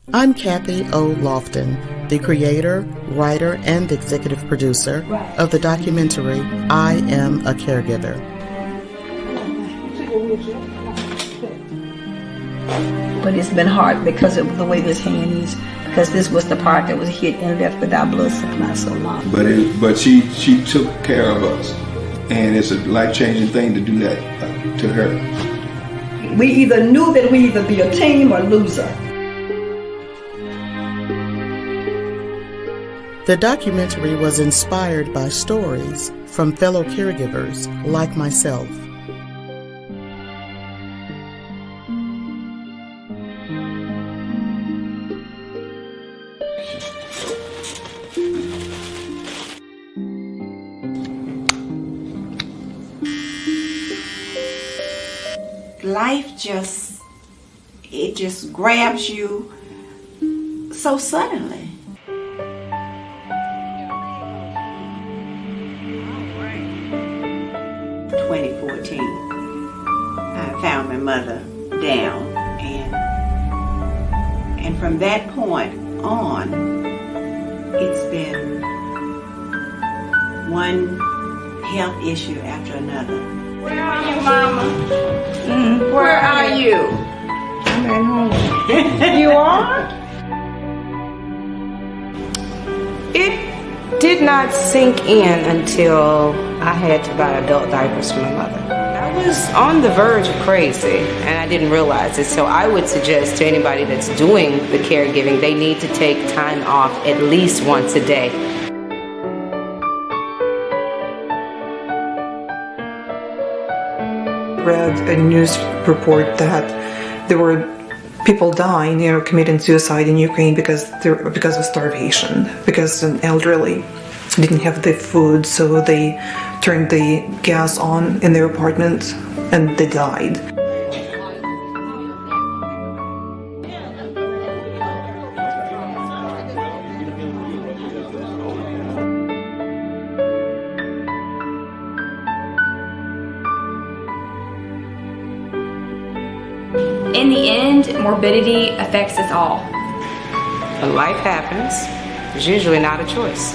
I'm Kathy O. Lofton, the creator, writer, and executive producer of the documentary I Am a Caregiver. But it's been hard because of the way this hand is, because this was the part that was hit and left without blood supply so long. But she took care of us, and it's a life-changing thing to do that to her. We either knew that we either be a team or loser. The documentary was inspired by stories from fellow caregivers like myself. Life just grabs you so suddenly. In 2014, I found my mother down, and from that point on, it's been one health issue after another. Where are you, Mama? Where are you? I'm at home. You are? It did not sink in until I had to buy adult diapers for my mother. I was on the verge of crazy, and I didn't realize it. So I would suggest to anybody that's doing the caregiving, they need to take time off at least once a day. Read a news report that there were people dying, committing suicide in Ukraine because of starvation, because an elderly didn't have the food, so they turned the gas on in their apartment and they died. In the end, morbidity affects us all. When life happens, it's usually not a choice.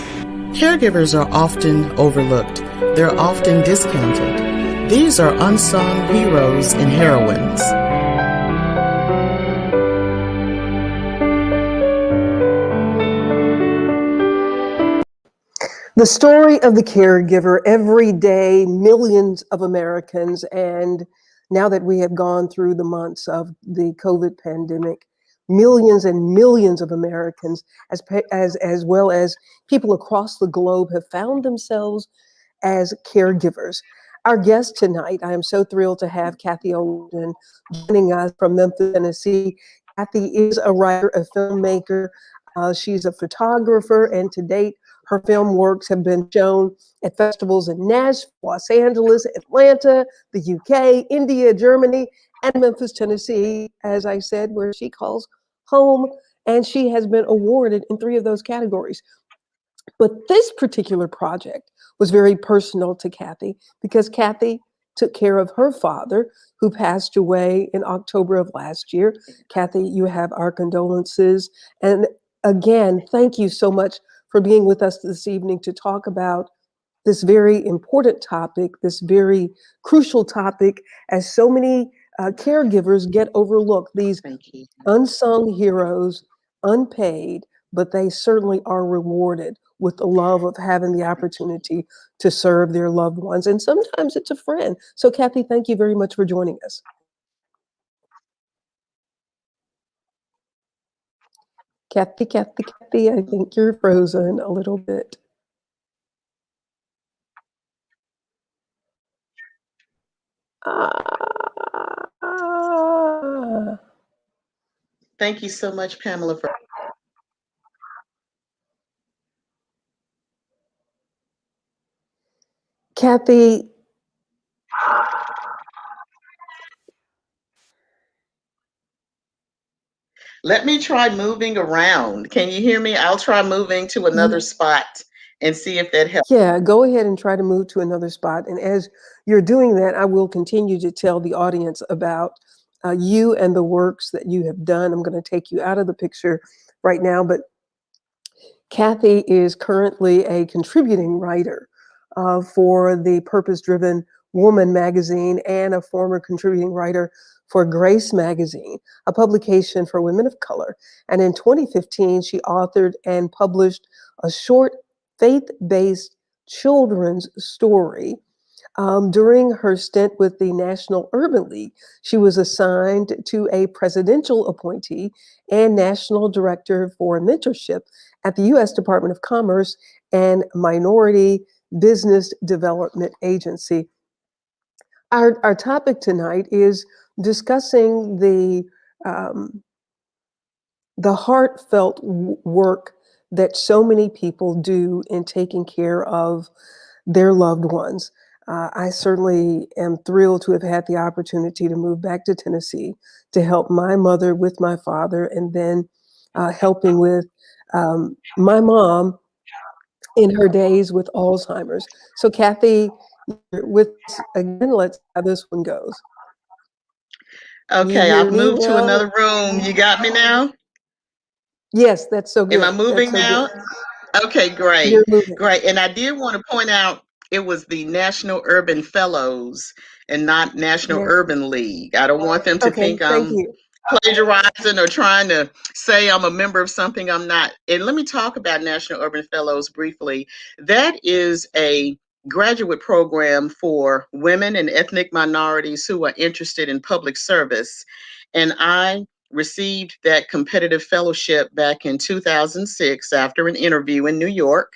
Caregivers are often overlooked. They're often discounted. These are unsung heroes and heroines. The story of the caregiver, every day, millions of Americans, and now that we have gone through the months of the COVID pandemic, millions and millions of Americans, as well as people across the globe, have found themselves as caregivers. Our guest tonight, I am so thrilled to have Kathy Olden joining us from Memphis, Tennessee. Kathy is a writer, a filmmaker. She's a photographer, and to date, her film works have been shown at festivals in Nashville, Los Angeles, Atlanta, the UK, India, Germany, and Memphis, Tennessee, as I said, where she calls home, and she has been awarded in 3 of those categories. But this particular project was very personal to Kathy because Kathy took care of her father, who passed away in October of last year. Kathy, you have our condolences. And again, thank you so much for being with us this evening to talk about this very important topic, this very crucial topic, as so many caregivers get overlooked, these unsung heroes, unpaid, but they certainly are rewarded with the love of having the opportunity to serve their loved ones. And sometimes it's a friend. So Kathy, thank you very much for joining us. Kathy, I think you're frozen a little bit. Thank you so much, Pamela, for Kathy, let me try moving around. Can you hear me? I'll try moving to another spot and see if that helps. Yeah, go ahead and try to move to another spot. And as you're doing that, I will continue to tell the audience about you and the works that you have done. I'm going to take you out of the picture right now, but Kathy is currently a contributing writer for the Purpose Driven Woman magazine and a former contributing writer for Grace magazine, a publication for women of color. And in 2015, she authored and published a short faith-based children's story. During her stint with the National Urban League, she was assigned to a presidential appointee and national director for mentorship at the U.S. Department of Commerce and Minority Business Development Agency. Our topic tonight is discussing the heartfelt work that so many people do in taking care of their loved ones. I certainly am thrilled to have had the opportunity to move back to Tennessee to help my mother with my father, and then helping with my mom in her days with Alzheimer's. So, Kathy, with again, let's see how this one goes. You Okay, hear I've me moved to now? another room. You got me now? Yes, that's so Am I good. That's moving so good. now? Okay, great. You're moving. Great. And I did want to point out it was the National Urban Fellows and not National Yeah. Urban League. I don't want them to Okay, think thank I'm you. plagiarizing or trying to say I'm a member of something I'm not. And let me talk about National Urban Fellows briefly. That is a graduate program for women and ethnic minorities who are interested in public service. And I received that competitive fellowship back in 2006 after an interview in New York.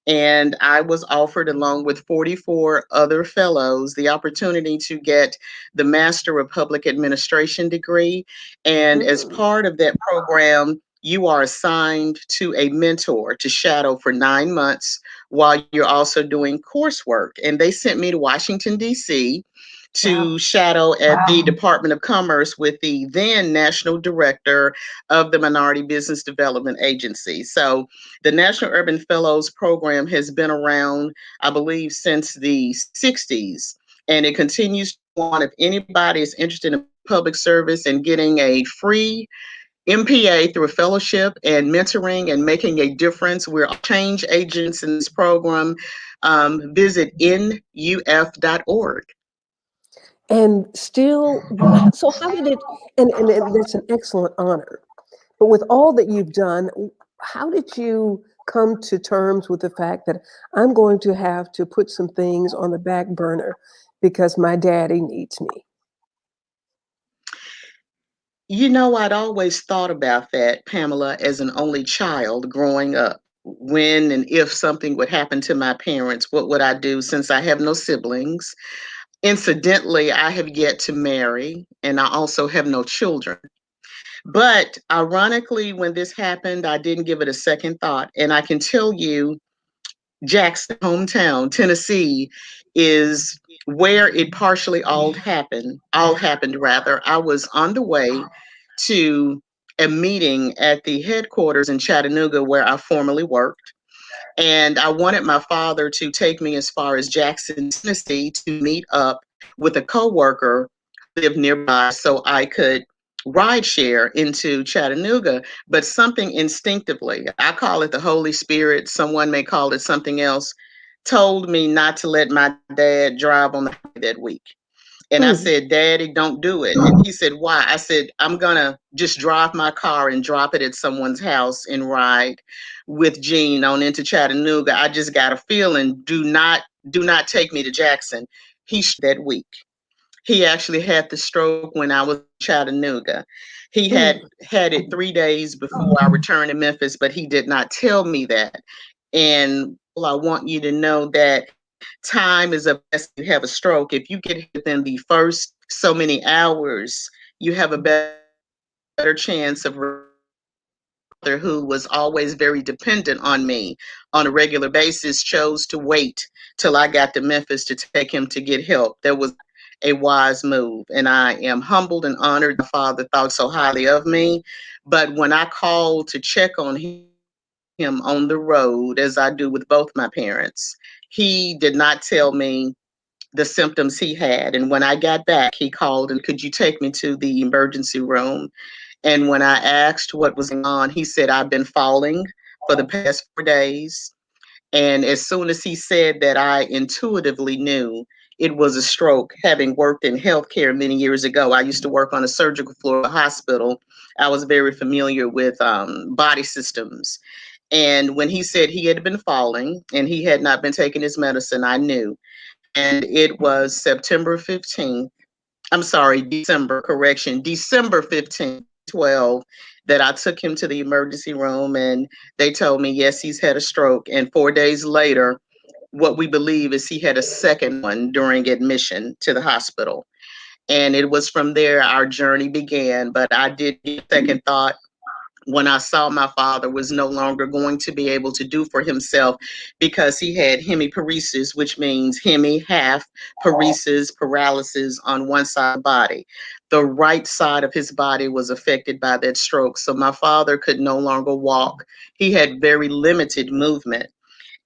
And I was offered, along with 44 other fellows, the opportunity to get the Master of Public Administration degree. And as Mm. part of that program, you are assigned to a mentor to shadow for 9 months while you're also doing coursework. And they sent me to Washington, D.C. to shadow at the Department of Commerce with the then National Director of the Minority Business Development Agency. So the National Urban Fellows program has been around, I believe, since the 60s, and it continues on. If anybody is interested in public service and getting a free MPA through a fellowship and mentoring and making a difference, we're change agents in this program. Visit nuf.org. And still, so how did it, and that's an excellent honor, but with all that you've done, how did you come to terms with the fact that I'm going to have to put some things on the back burner because my daddy needs me? You know, I'd always thought about that, Pamela, as an only child growing up. When and if something would happen to my parents, what would I do since I have no siblings? Incidentally, I have yet to marry, and I also have no children. But ironically, when this happened, I didn't give it a second thought. And I can tell you, Jackson, hometown, Tennessee, is where it partially all happened rather. I was on the way to a meeting at the headquarters in Chattanooga where I formerly worked. And I wanted my father to take me as far as Jackson, Tennessee to meet up with a coworker who lived nearby so I could ride share into Chattanooga. But something instinctively, I call it the Holy Spirit, someone may call it something else, told me not to let my dad drive on the highway that week. And I Hmm. said, Daddy, don't do it. And he said, why? I said, I'm going to just drive my car and drop it at someone's house and ride with Gene on into Chattanooga. I just got a feeling, do not take me to Jackson. He that week. He actually had the stroke when I was in Chattanooga. He Hmm. had it 3 days before I returned to Memphis, but he did not tell me that. And well, I want you to know that time is of essence. You have a stroke. If you get within the first so many hours, you have a better chance of who was always very dependent on me on a regular basis chose to wait till I got to Memphis to take him to get help. That was a wise move, and I am humbled and honored the father thought so highly of me. But when I called to check on him on the road, as I do with both my parents, he did not tell me the symptoms he had. And when I got back, he called and, could you take me to the emergency room? And when I asked what was going on, he said, I've been falling for the past 4 days. And as soon as he said that, I intuitively knew it was a stroke. Having worked in healthcare many years ago, I used to work on a surgical floor of a hospital. I was very familiar with body systems. And when he said he had been falling and he had not been taking his medicine, I knew. And it was September 15th. I'm sorry, December 15th, 12, that I took him to the emergency room, and they told me, yes, he's had a stroke. And 4 days later, what we believe is he had a second one during admission to the hospital. And it was from there our journey began. But I did get second thought when I saw my father was no longer going to be able to do for himself because he had hemiparesis, which means hemi, half, paresis, paralysis on one side of the body. The right side of his body was affected by that stroke. So my father could no longer walk. He had very limited movement.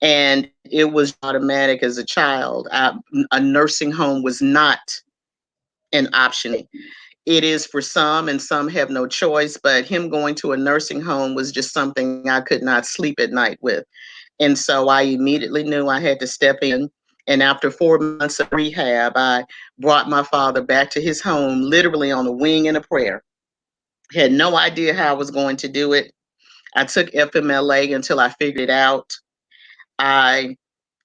And it was automatic as a child. A nursing home was not an option. It is for some, and some have no choice, but him going to a nursing home was just something I could not sleep at night with. And so I immediately knew I had to step in. And after 4 months of rehab, I brought my father back to his home, literally on a wing and a prayer. Had no idea how I was going to do it. I took FMLA until I figured it out. I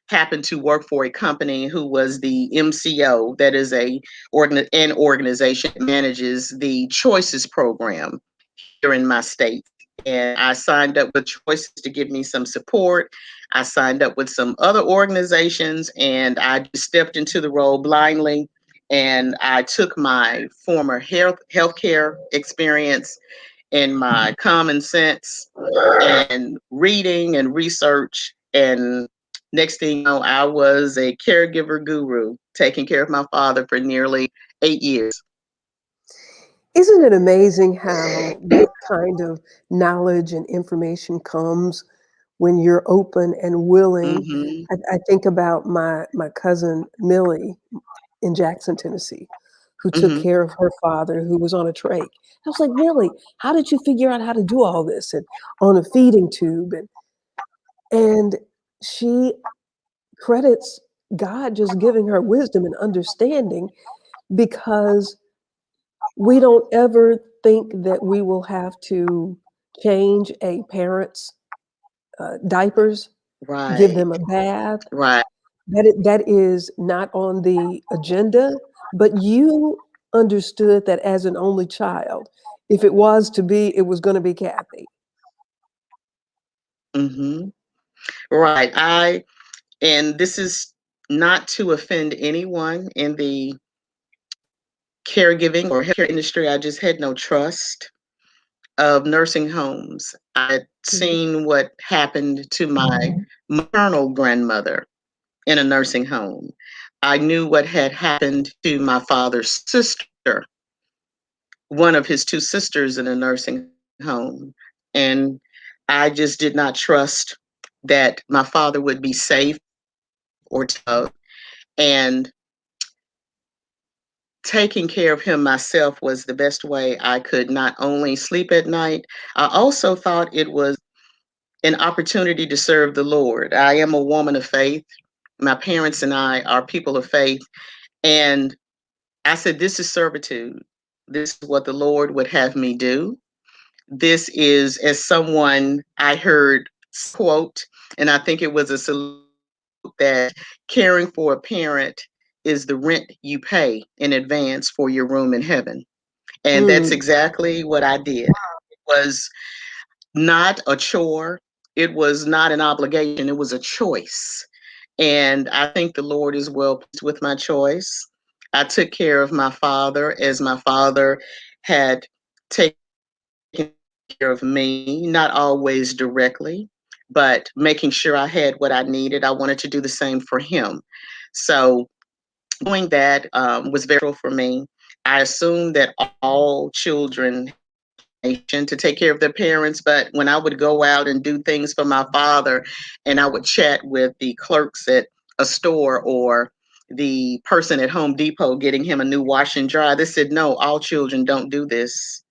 happened to work for a company who was the MCO, that is an organization that manages the Choices program here in my state. And I signed up with Choices to give me some support. I signed up with some other organizations, and I just stepped into the role blindly. And I took my former healthcare experience and my common sense and reading and research. And next thing you know, I was a caregiver guru, taking care of my father for nearly 8 years. Isn't it amazing how that kind of knowledge and information comes when you're open and willing? Mm-hmm. I think about my cousin Millie in Jackson, Tennessee, who took Mm-hmm. care of her father who was on a trach. I was like, Millie, how did you figure out how to do all this and on a feeding tube? And she credits God just giving her wisdom and understanding because we don't ever think that we will have to change a parent's diapers, give Right, them a bath. right. That is not on the agenda, but you understood that as an only child, if it was to be, it was going to be Kathy. Mm-hmm. Right. And this is not to offend anyone in the caregiving or healthcare industry. I just had no trust of nursing homes. I'd Mhm. seen what happened to my maternal grandmother in a nursing home. I knew what had happened to my father's sister, one of his two sisters in a nursing home. And I just did not trust that my father would be safe or tough. And taking care of him myself was the best way I could not only sleep at night, I also thought it was an opportunity to serve the Lord. I am a woman of faith. My parents and I are people of faith. And I said, this is servitude. This is what the Lord would have me do. This is, as someone I heard quote, and I think it was a salute, that caring for a parent is the rent you pay in advance for your room in heaven. And that's Mm. exactly what I did. It was not a chore. It was not an obligation. It was a choice. And I think the Lord is well pleased with my choice. I took care of my father as my father had taken care of me, not always directly, but making sure I had what I needed. I wanted to do the same for him. So doing that was very difficult for me. I assumed that all children to take care of their parents, but when I would go out and do things for my father and I would chat with the clerks at a store or the person at Home Depot getting him a new wash and dry. They said, no, all children don't do this.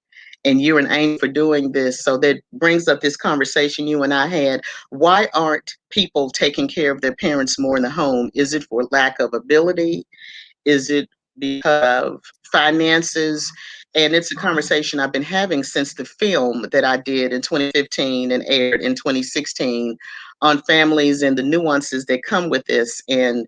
And you're an angel for doing this. So that brings up this conversation you and I had. Why aren't people taking care of their parents more in the home? Is it for lack of ability? Is it because of finances? And it's a conversation I've been having since the film that I did in 2015 and aired in 2016 on families and the nuances that come with this. And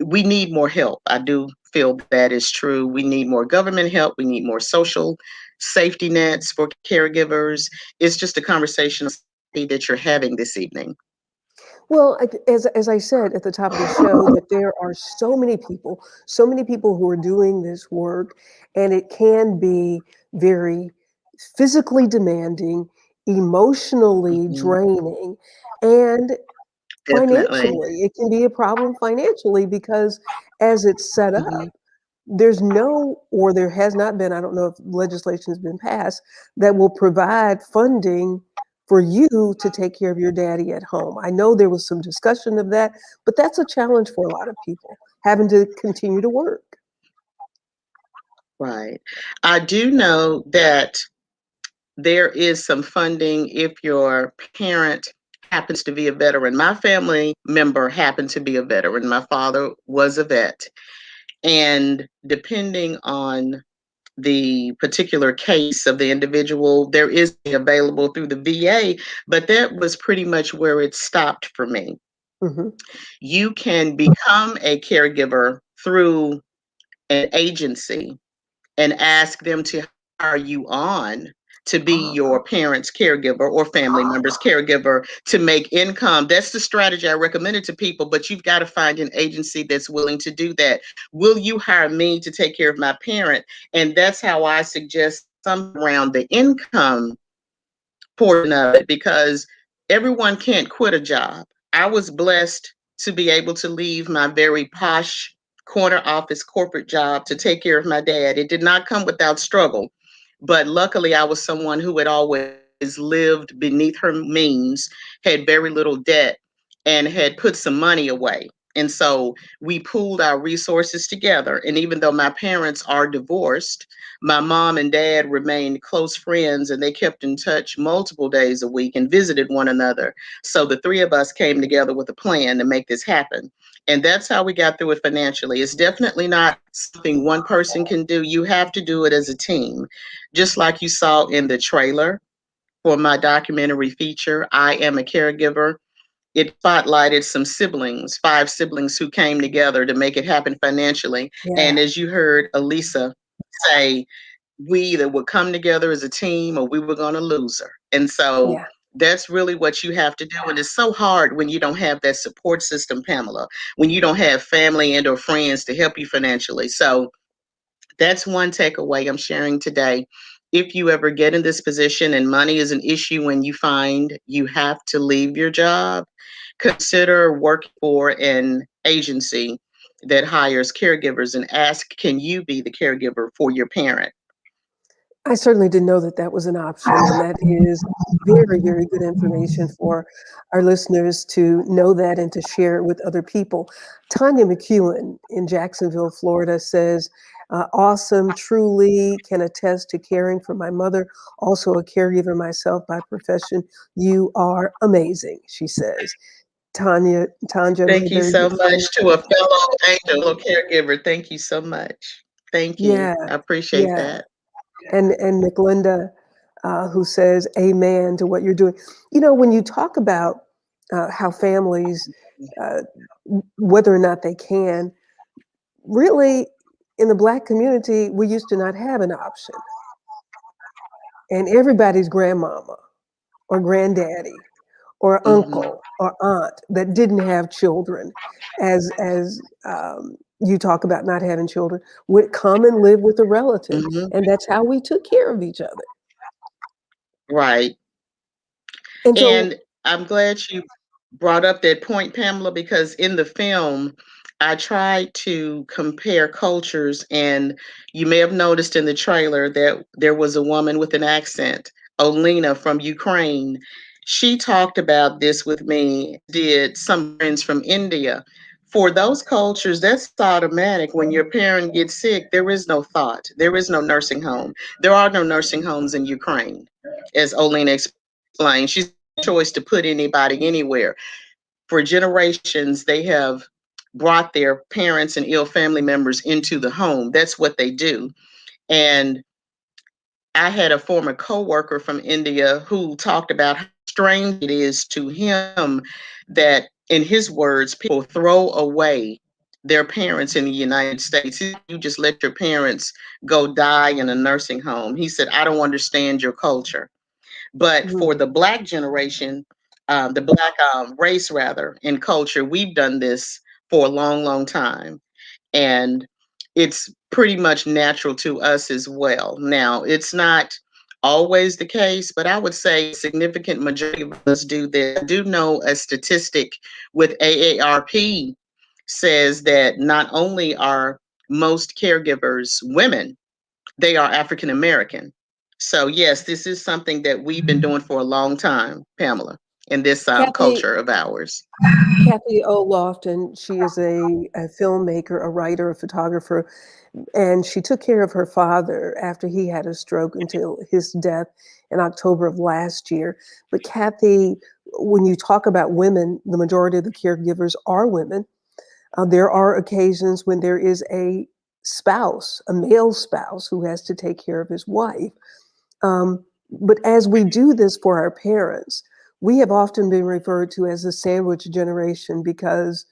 we need more help. I do feel that is true. We need more government help. We need more social safety nets for caregivers. It's just a conversation that you're having this evening. Well, as I said at the top of the show, that there are so many people who are doing this work, and it can be very physically demanding, emotionally Mhm. draining, and Definitely. financially. It can be a problem financially because as it's set Mhm. up, there's no, or there has not been, I don't know if legislation has been passed that will provide funding for you to take care of your daddy at home. I know there was some discussion of that, but that's a challenge for a lot of people, having to continue to work. Right. I do know that there is some funding if your parent happens to be a veteran. My family member happened to be a veteran. My father was a vet. And depending on the particular case of the individual, there is available through the VA, but that was pretty much where it stopped for me. Hmm. You can become a caregiver through an agency and ask them to hire you on to be your parent's caregiver or family member's caregiver to make income. That's the strategy I recommended to people, but you've got to find an agency that's willing to do that. Will you hire me to take care of my parent? And that's how I suggest some around the income portion of it, because everyone can't quit a job. I was blessed to be able to leave my very posh corner office corporate job to take care of my dad. It did not come without struggle, but luckily I was someone who had always lived beneath her means, had very little debt, and had put some money away. And so we pooled our resources together. And even though my parents are divorced, my mom and dad remained close friends, and they kept in touch multiple days a week and visited one another. So the three of us came together with a plan to make this happen. And that's how we got through it financially. It's definitely not something one person can do. You have to do it as a team. Just like you saw in the trailer for my documentary feature, I Am a Caregiver, it spotlighted some siblings, 5 siblings who came together to make it happen financially. Yeah, And as you heard Elisa say, we either would come together as a team or we were going to lose her. And so yeah. that's really what you have to do. And it's so hard when you don't have that support system, Pamela, when you don't have family and or friends to help you financially. So that's one takeaway I'm sharing today. If you ever get in this position and money is an issue when you find you have to leave your job, consider working for an agency that hires caregivers and ask, can you be the caregiver for your parent? I certainly didn't know that that was an option, and that is very, very good information for our listeners to know that and to share it with other people. Tanya McEwen in Jacksonville, Florida says, awesome, truly can attest to caring for my mother, also a caregiver myself by profession. You are amazing, she says. Tanya, my Thank you very so good much friend. to a fellow angel caregiver. Thank you so much. Thank you. Yeah, I appreciate yeah. that. And McLinda, who says amen to what you're doing. You know, when you talk about how families, uh, whether or not they can, really in the Black community, we used to not have an option. And everybody's grandmama or granddaddy or Hmm. uncle or aunt that didn't have children, you talk about not having children, would come and live with a relative. Hmm. And that's how we took care of each other. Right. And so And I'm glad you brought up that point, Pamela, because in the film, I tried to compare cultures, and you may have noticed in the trailer that there was a woman with an accent, Olena from Ukraine. She talked about this with me, did some friends from India. for those cultures, that's automatic. When your parent gets sick, there is no thought. There is no nursing home. There are no nursing homes in Ukraine, as Olena explained. She's choice to put anybody anywhere. For generations, they have brought their parents and ill family members into the home. That's what they do. And I had a former coworker from India who talked about how strange it is to him that, in his words, people throw away their parents in the United States. You just let your parents go die in a nursing home. He said, I don't understand your culture. But for the Black generation, the Black race, rather, in culture, we've done this for a long, long time. And it's pretty much natural to us as well. Now, it's not always the case, but I would say a significant majority of us do this. I do know a statistic with AARP says that not only are most caregivers women, they are African American. So yes, this is something that we've been doing for a long time, Pamela, in this Kathy, culture of ours. Kathy O. Lofton, she is a filmmaker, a writer, a photographer, and she took care of her father after he had a stroke until his death in October of last year. But Kathy, when you talk about women, the majority of the caregivers are women. There are occasions when there is a spouse, a male spouse, who has to take care of his wife. But as we do this for our parents, we have often been referred to as the sandwich generation because,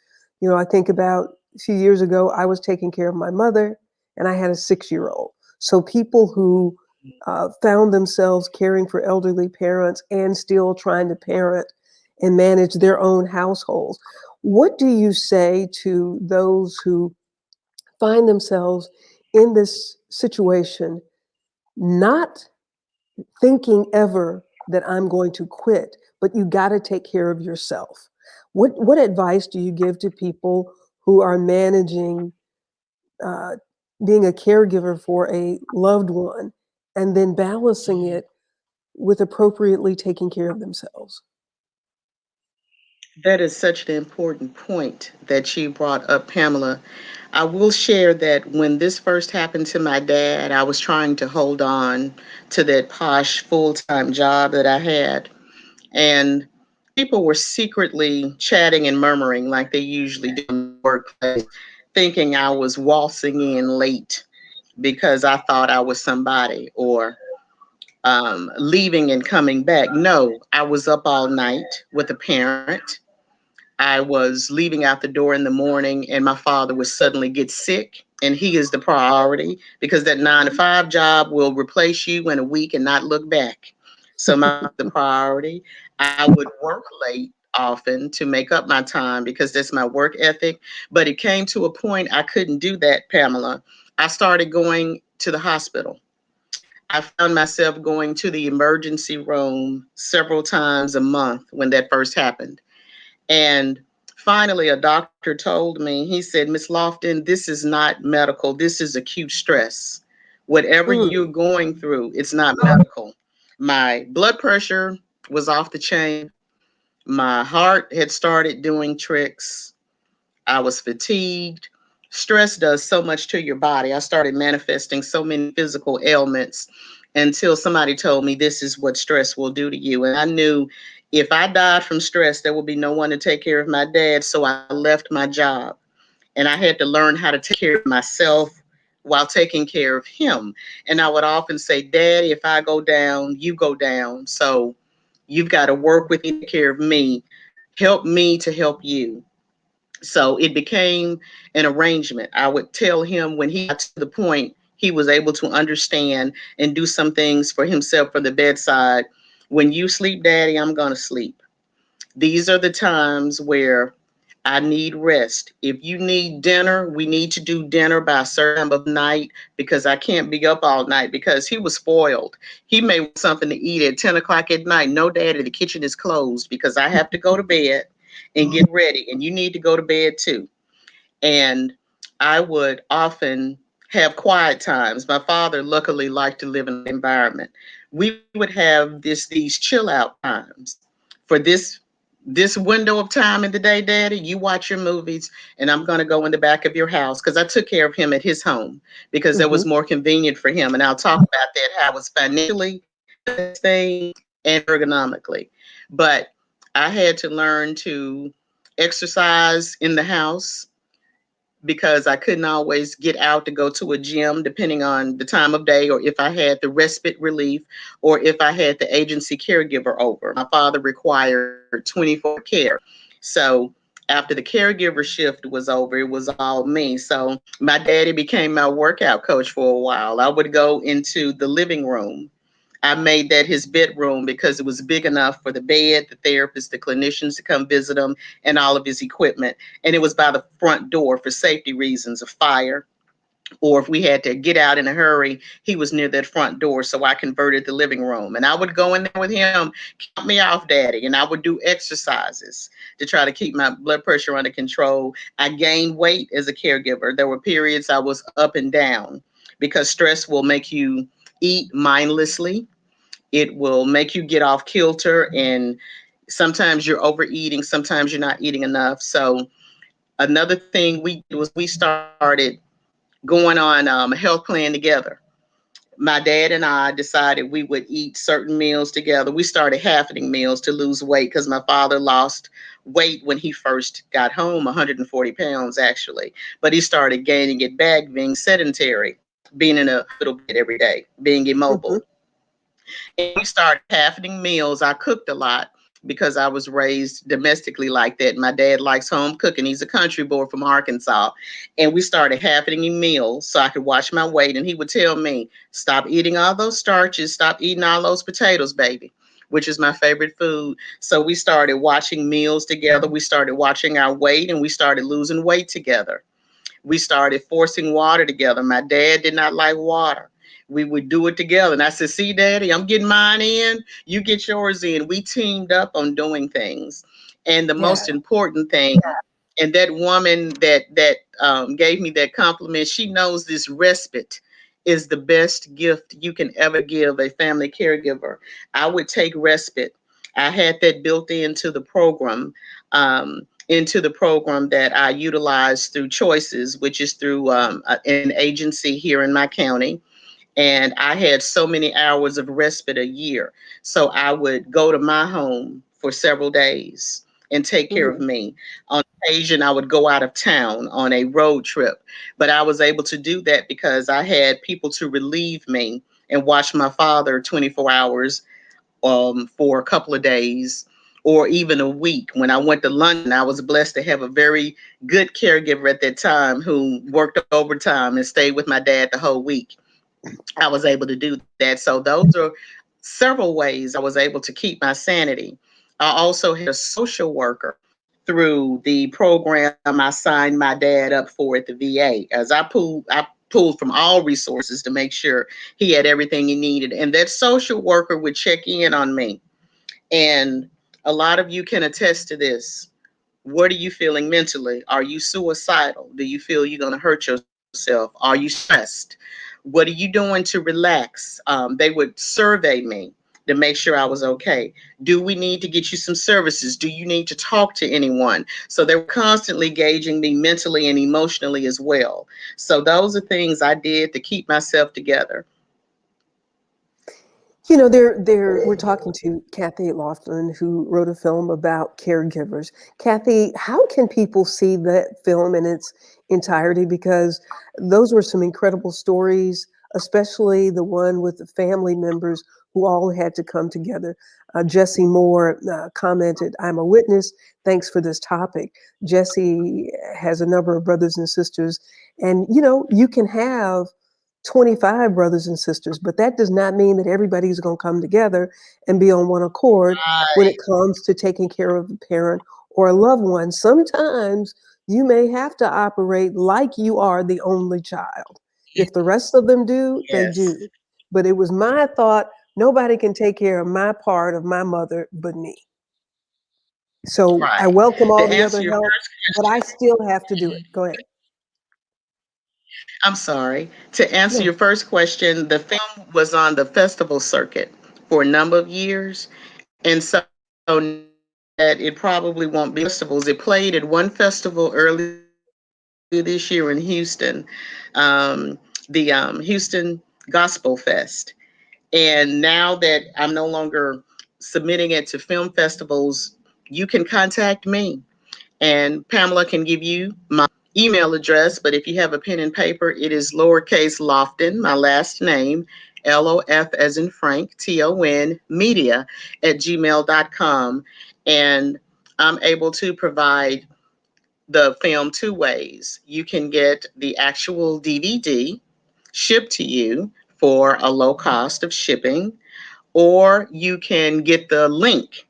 I think about a few years ago, I was taking care of my mother and I had a 6-year-old. So people who found themselves caring for elderly parents and still trying to parent and manage their own households. What do you say to those who find themselves in this situation, not thinking ever that I'm going to quit, but you got to take care of yourself? What advice do you give to people who are managing uh, being a caregiver for a loved one and then balancing it with appropriately taking care of themselves? That is such an important point that you brought up, Pamela. I will share that when this first happened to my dad, I was trying to hold on to that posh full time job that I had. And people were secretly chatting and murmuring like they usually do in the workplace, thinking I was waltzing in late because I thought I was somebody, or leaving and coming back. No, I was up all night with a parent. I was leaving out the door in the morning, and my father would suddenly get sick, and he is the priority because that 9 to 5 job will replace you in a week and not look back. So my the priority. I would work late often to make up my time because that's my work ethic. But it came to a point I couldn't do that, Pamela. I started going to the hospital. I found myself going to the emergency room several times a month when that first happened. And finally, a doctor told me, he said, Miss Lofton, this is not medical. This is acute stress. Whatever you're going through, it's not medical. My blood pressure was off the chain. My heart had started doing tricks. I was fatigued. Stress does so much to your body. I started manifesting so many physical ailments until somebody told me this is what stress will do to you. And I knew if I died from stress, there would be no one to take care of my dad. So I left my job and I had to learn how to take care of myself while taking care of him. And I would often say, Daddy, if I go down, you go down. So you've got to work with me, take care of me, help me to help you. So it became an arrangement. I would tell him when he got to the point he was able to understand and do some things for himself for the bedside. When you sleep, Daddy, I'm going to sleep. These are the times where I need rest. If you need dinner, we need to do dinner by a certain time of night because I can't be up all night because he was spoiled. He made something to eat at 10 o'clock at night. No, Daddy, the kitchen is closed because I have to go to bed and get ready. And you need to go to bed too. And I would often have quiet times. My father luckily liked to live in an environment. We would have these chill out times. For this this window of time in the day, Daddy, you watch your movies, and I'm going to go in the back of your house, because I took care of him at his home because that was more convenient for him. And I'll talk about that, how it was financially the best thing and ergonomically. But I had to learn to exercise in the house because I couldn't always get out to go to a gym depending on the time of day, or if I had the respite relief, or if I had the agency caregiver over. My father required 24 care. So after the caregiver shift was over, it was all me. So my daddy became my workout coach for a while. I would go into the living room. I made that his bedroom because it was big enough for the bed, the therapist, the clinicians to come visit him, and all of his equipment. And it was by the front door for safety reasons of fire, or if we had to get out in a hurry, he was near that front door. So I converted the living room. And I would go in there with him, count me off, Daddy. And I would do exercises to try to keep my blood pressure under control. I gained weight as a caregiver. There were periods I was up and down because stress will make you eat mindlessly. It will make you get off kilter, and sometimes you're overeating, sometimes you're not eating enough. So another thing we did was we started going on a health plan together. My dad and I decided we would eat certain meals together. We started halvening meals to lose weight because my father lost weight when he first got home, 140 pounds actually. But he started gaining it back being sedentary, being in a hospital bed every day, being immobile. And we started halvening meals. I cooked a lot because I was raised domestically like that. My dad likes home cooking. He's a country boy from Arkansas. And we started halvening meals so I could watch my weight. And he would tell me, stop eating all those starches, stop eating all those potatoes, baby, which is my favorite food. So we started watching meals together. We started watching our weight, and we started losing weight together. We started forcing water together. My dad did not like water. We would do it together. And I said, see, Daddy, I'm getting mine in. You get yours in. We teamed up on doing things. And the most important thing, and that woman that gave me that compliment, she knows this respite is the best gift you can ever give a family caregiver. I would take respite. I had that built into the program that I utilize through Choices, which is through an agency here in my county. And I had so many hours of respite a year. So I would go to my home for several days and take care of me. On occasion, I would go out of town on a road trip. But I was able to do that because I had people to relieve me and watch my father 24 hours for a couple of days or even a week. When I went to London, I was blessed to have a very good caregiver at that time who worked overtime and stayed with my dad the whole week. I was able to do that. So those are several ways I was able to keep my sanity. I also had a social worker through the program I signed my dad up for at the VA, as I pulled from all resources to make sure he had everything he needed. And that social worker would check in on me. And a lot of you can attest to this. What are you feeling mentally? Are you suicidal? Do you feel you're going to hurt yourself? Are you stressed? What are you doing to relax? They would survey me to make sure I was okay. Do we need to get you some services? Do you need to talk to anyone? So they were constantly gauging me mentally and emotionally as well. So those are things I did to keep myself together. You know, we're talking to Kathy Laughlin, who wrote a film about caregivers. Kathy, how can people see that film in its entirety? Because those were some incredible stories, especially the one with the family members who all had to come together. Jesse Moore commented, I'm a witness. Thanks for this topic. Jesse has a number of brothers and sisters. And, you know, you can have 25 brothers and sisters, but that does not mean that everybody's going to come together and be on one accord when it comes to taking care of a parent or a loved one. Sometimes you may have to operate like you are the only child. If the rest of them do, they Yes. do. But it was my thought, nobody can take care of my part of my mother but me. So I Right. welcome To all the answer other your help, first but I still have to do it. Go ahead. I'm sorry. To answer No. your first question, the film was on the festival circuit for a number of years. And so now it probably won't be festivals. It played at one festival early this year in Houston, the Houston Gospel Fest. And now that I'm no longer submitting it to film festivals, you can contact me. And Pamela can give you my email address, but if you have a pen and paper, it is lowercase Lofton, my last name, LOF as in Frank, TON, media at gmail.com. And I'm able to provide the film two ways. You can get the actual DVD shipped to you for a low cost of shipping, or you can get the link.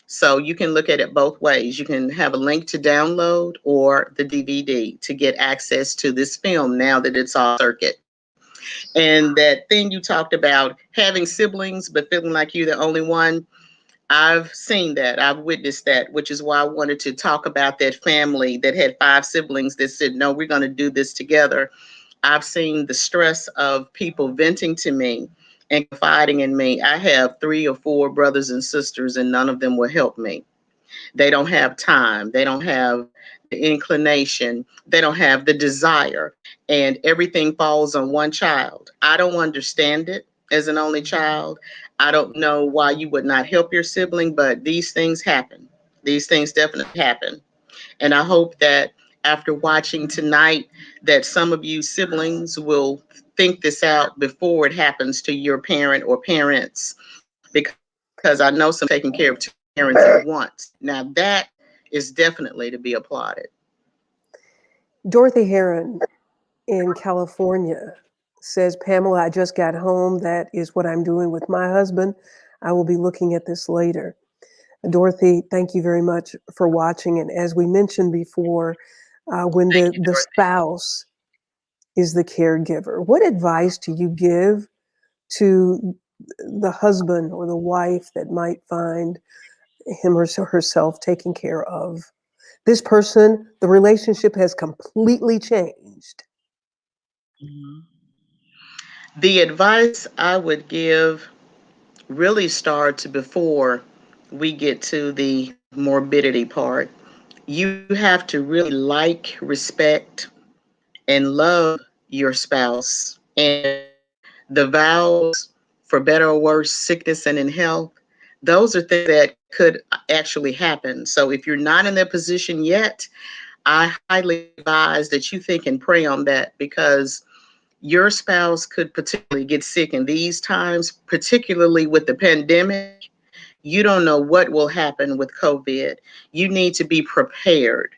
So you can look at it both ways. You can have a link to download or the DVD to get access to this film now that it's off circuit. And that thing you talked about, having siblings but feeling like you're the only one, I've seen that. I've witnessed that, which is why I wanted to talk about that family that had 5 siblings that said, no, we're going to do this together. I've seen the stress of people venting to me and confiding in me. I have 3 or 4 brothers and sisters, and none of them will help me. They don't have time. They don't have the inclination. They don't have the desire. And everything falls on one child. I don't understand it as an only child. I don't know why you would not help your sibling, but these things happen. These things definitely happen. And I hope that after watching tonight, that some of you siblings will think this out before it happens to your parent or parents, because I know some taking care of 2 parents at once. Now that is definitely to be applauded. Dorothy Heron in California says, Pamela, I just got home. That is what I'm doing with my husband. I will be looking at this later. Dorothy, thank you very much for watching. And as we mentioned before, when the spouse is the caregiver, what advice do you give to the husband or the wife that might find him or herself taken care of? This person, the relationship has completely changed. The advice I would give really starts before we get to the morbidity part. You have to really like, respect, and love your spouse. And the vows, for better or worse, sickness and in health, those are things that could actually happen. So if you're not in that position yet, I highly advise that you think and pray on that, because your spouse could particularly get sick in these times, particularly with the pandemic. You don't know what will happen with COVID. You need to be prepared.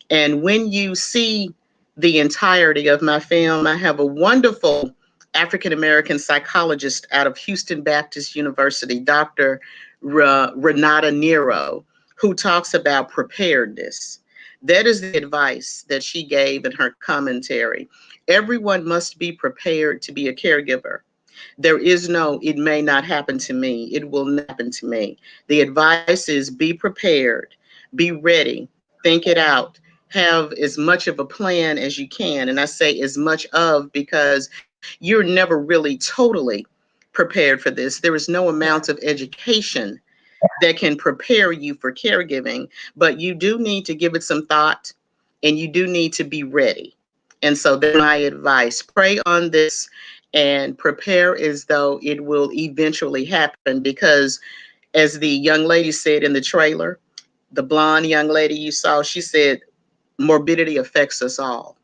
And when you see the entirety of my film, I have a wonderful African American psychologist out of Houston Baptist University, Dr. Renata Nero, who talks about preparedness. That is the advice that she gave in her commentary. Everyone must be prepared to be a caregiver. There is no, it may not happen to me. It will not happen to me. The advice is be prepared, be ready, think it out, have as much of a plan as you can. And I say as much of because you're never really totally prepared for this. There is no amount of education that can prepare you for caregiving, but you do need to give it some thought and you do need to be ready. And so that's my advice. Pray on this and prepare as though it will eventually happen, because as the young lady said in the trailer, the blonde young lady you saw, she said, morbidity affects us all.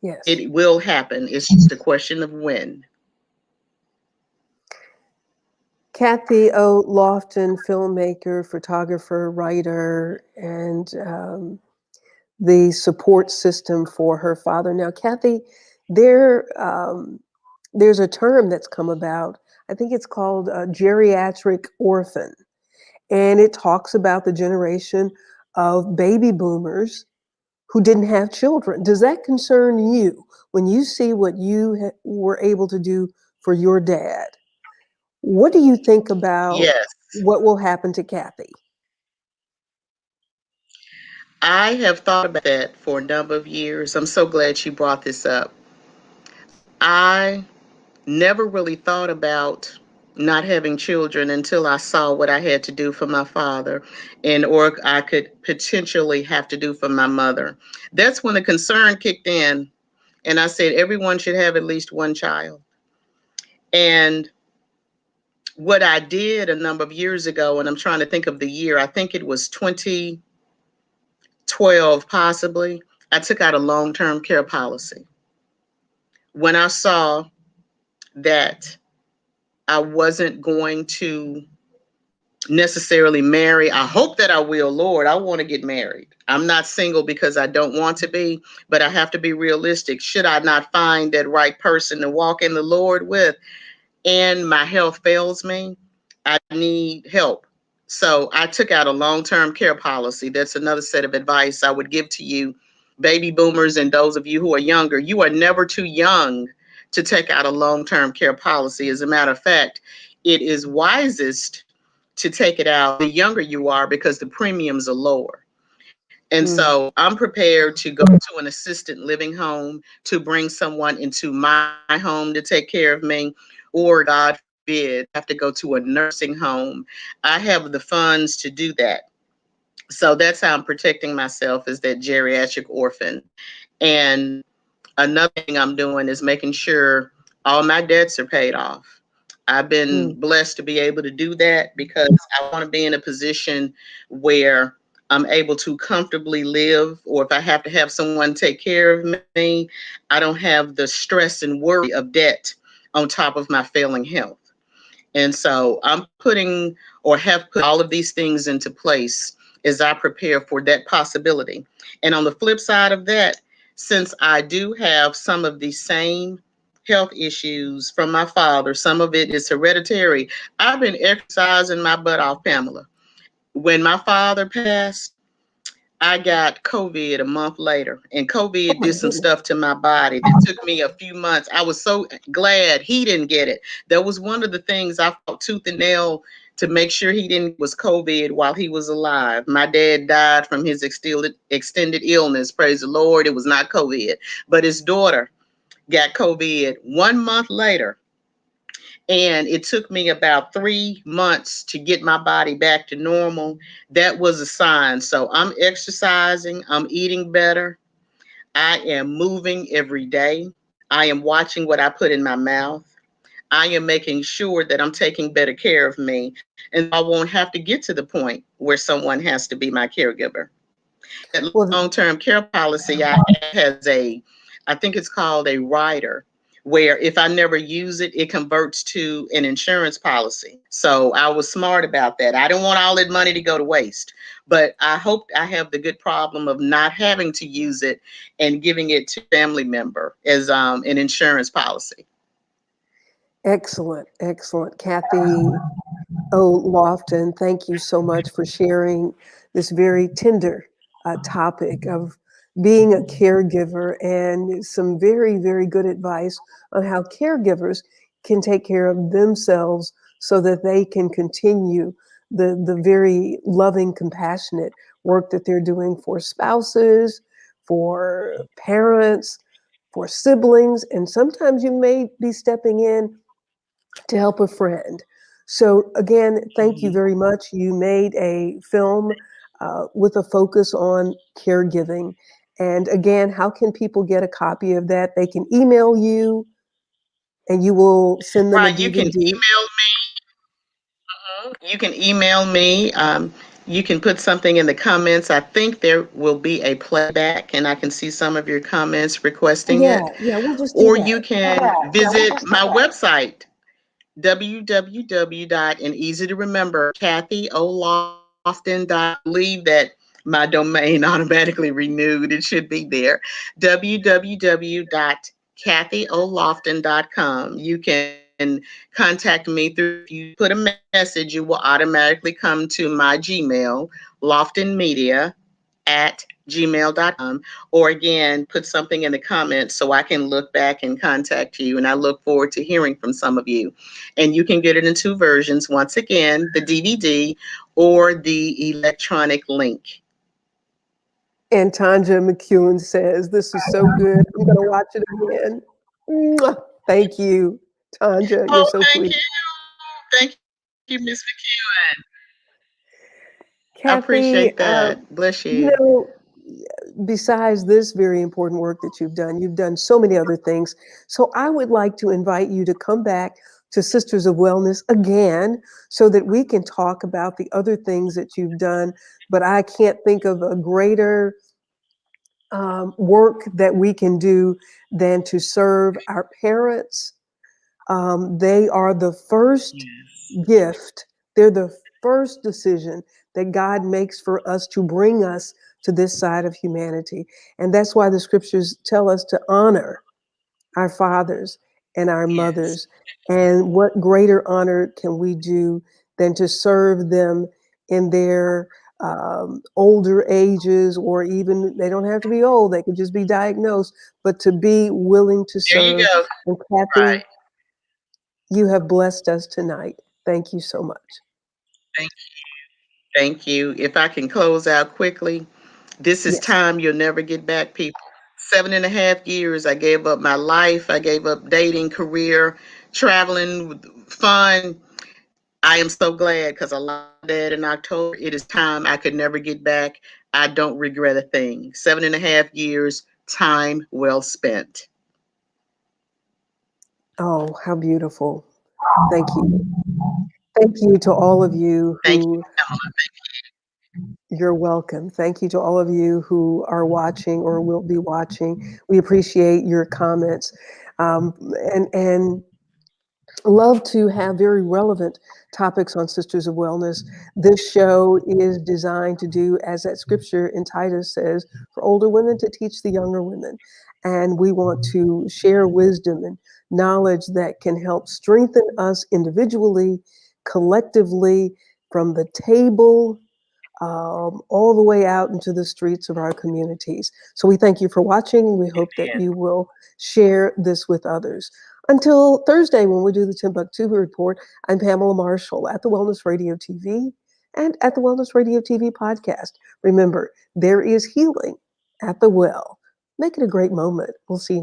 Yes. It will happen. It's just a question of when. Kathy O. Lofton, filmmaker, photographer, writer, and the support system for her father. Now, Kathy, there's a term that's come about. I think it's called geriatric orphan. And it talks about the generation of baby boomers who didn't have children. Does that concern you when you see what you were able to do for your dad? What do you think about Yes. what will happen to Kathy? I have thought about that for a number of years. I'm so glad you brought this up. I never really thought about not having children until I saw what I had to do for my father and or I could potentially have to do for my mother. That's when the concern kicked in, and I said everyone should have at least one child. And what I did a number of years ago, and I'm trying to think of the year, I think it was 2012 possibly, I took out a long-term care policy. When I saw that I wasn't going to necessarily marry. I hope that I will, Lord. I want to get married. I'm not single because I don't want to be, but I have to be realistic. Should I not find that right person to walk in the Lord with and my health fails me, I need help. So I took out a long-term care policy. That's another set of advice I would give to you, baby boomers, and those of you who are younger. You are never too young to take out a long-term care policy. As a matter of fact, it is wisest to take it out the younger you are because the premiums are lower. And so I'm prepared to go to an assisted living home to bring someone into my home to take care of me, or God forbid, have to go to a nursing home. I have the funds to do that. So that's how I'm protecting myself, is that geriatric orphan. And another thing I'm doing is making sure all my debts are paid off. I've been blessed to be able to do that because I want to be in a position where I'm able to comfortably live, or if I have to have someone take care of me, I don't have the stress and worry of debt on top of my failing health. And so I'm putting, or have put, all of these things into place as I prepare for that possibility. And on the flip side of that, since I do have some of the same health issues from my father, some of it is hereditary, I've been exercising my butt off, Pamela. When my father passed, I got COVID a month later, and COVID did some stuff to my body that took me a few months. I was so glad he didn't get it. That was one of the things I fought tooth and nail to make sure he didn't, was COVID while he was alive. My dad died from his extended illness. Praise the Lord, it was not COVID, but his daughter got COVID 1 month later. And it took me about 3 months to get my body back to normal. That was a sign. So I'm exercising, I'm eating better, I am moving every day, I am watching what I put in my mouth, I am making sure that I'm taking better care of me, and I won't have to get to the point where someone has to be my caregiver. That long-term care policy I have has I think it's called a rider, where if I never use it, it converts to an insurance policy. So I was smart about that. I don't want all that money to go to waste, but I hope I have the good problem of not having to use it and giving it to a family member as an insurance policy. Excellent, excellent. Kathy O. Lofton, thank you so much for sharing this very tender topic of being a caregiver, and some very, very good advice on how caregivers can take care of themselves so that they can continue the very loving, compassionate work that they're doing for spouses, for parents, for siblings, and sometimes you may be stepping in to help a friend. So again, thank you very much. You made a film with a focus on caregiving. And again, how can people get a copy of that? They can email you and you will send them a Right, you can DVD. email me. You can email me. You can put something in the comments. I think there will be a playback, and I can see some of your comments requesting Yeah, it. yeah, we'll just do Or that. you can visit my website, www. and easy to remember, KathyOLofton. Believe that my domain automatically renewed. It should be there. www.KathyOLofton.com. You can contact me through, if you put a message, it will automatically come to my Gmail, loftonmedia@gmail.com, or again, put something in the comments so I can look back and contact you. And I look forward to hearing from some of you. And you can get it in 2 versions. Once again, the DVD or the electronic link. And Tanja McEwen says, this is so good. I'm going to watch it again. Mwah. Thank you, Tanja. You're Oh, so thank sweet. you. you, Miss McEwen. I Kathy, appreciate that. Bless you you. know, besides this very important work that you've done so many other things. So I would like to invite you to come back to Sisters of Wellness again so that we can talk about the other things that you've done. But I can't think of a greater work that we can do than to serve our parents. They are the first gift, they're the first decision that God makes for us to bring us to this side of humanity. And that's why the scriptures tell us to honor our fathers and our mothers. And what greater honor can we do than to serve them in their older ages, or even they don't have to be old, they could just be diagnosed, but to be willing to There you serve. go. And Right. Kathy, you have blessed us tonight. Thank you so much. Thank you. Thank you. If I can close out quickly, this is Yes. time you'll never get back, people. 7.5 years, I gave up my life. I gave up dating, career, traveling, fun. I am so glad because I lost my dad in October. It is time I could never get back. I don't regret a thing. 7.5 years, time well spent. Oh, how beautiful. Thank you. Thank you to all of you Thank you, who, Pamela. you're welcome. Thank you to all of you who are watching or will be watching. We appreciate your comments. And love to have very relevant topics on Sisters of Wellness. This show is designed to do, as that scripture in Titus says, for older women to teach the younger women. And we want to share wisdom and knowledge that can help strengthen us individually, collectively, from the table all the way out into the streets of our communities. So we thank you for watching. We hope that you will share this with others. Until Thursday, when we do the Timbuktu Report, I'm Pamela Marshall at the Wellness Radio TV and at the Wellness Radio TV podcast. Remember, there is healing at the well. Make it a great moment. We'll see you.